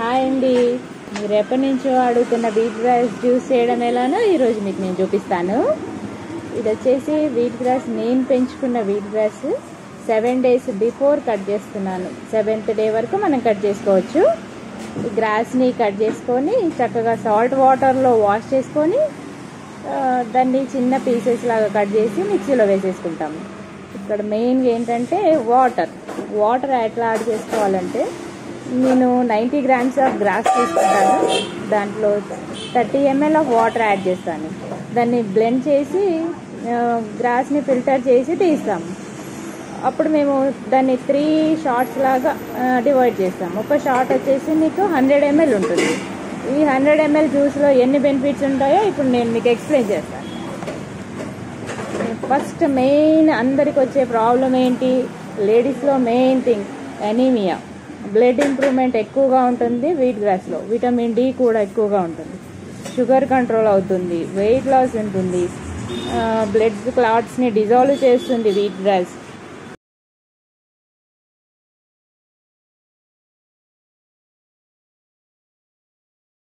Hi అండి, మీరు ఎప్పటి నుంచో అడుగుతున్న వీట్ గ్రాస్ జ్యూస్ చేయడం ఎలానో ఈరోజు మీకు నేను చూపిస్తాను. ఇది వచ్చేసి వీట్ గ్రాస్, నేను పెంచుకున్న wheat grass 7 days before cut చేస్తున్నాను. 7th day వరకు మనం కట్ చేసుకోవచ్చు. ఈ గ్రాస్ని కట్ చేసుకొని చక్కగా సాల్ట్ వాటర్లో వాష్ చేసుకొని దాన్ని చిన్న పీసెస్ లాగా కట్ చేసి మిక్సీలో వేసేసుకుంటాము. ఇక్కడ మెయిన్గా ఏంటంటే వాటర్ ఎట్లా యాడ్ చేసుకోవాలంటే, నేను 90 grams ఆఫ్ గ్రాస్ తీసుకుంటాను. దాంట్లో 30 ml ఆఫ్ వాటర్ యాడ్ చేస్తాను. దాన్ని బ్లెండ్ చేసి గ్రాస్ని ఫిల్టర్ చేసి తీస్తాము. అప్పుడు మేము దాన్ని 3 షార్ట్స్ లాగా డివైడ్ చేస్తాము. ఒక షార్ట్ వచ్చేసి మీకు 100 ml ఉంటుంది. ఈ 100 ml జ్యూస్లో ఎన్ని బెనిఫిట్స్ ఉంటాయో ఇప్పుడు నేను మీకు ఎక్స్ప్లెయిన్ చేస్తాను. ఫస్ట్ మెయిన్ అందరికి వచ్చే ప్రాబ్లం ఏంటి, లేడీస్లో main thing anaemia. Blood improvement ఎక్కువగా ఉంటుంది వీట్ గ్రాస్లో. విటమిన్ డి కూడా ఎక్కువగా ఉంటుంది. షుగర్ కంట్రోల్ అవుతుంది, వెయిట్ లాస్ ఉంటుంది, బ్లడ్ క్లాట్స్ని డిజాల్వ్ చేస్తుంది వీట్ గ్రాస్.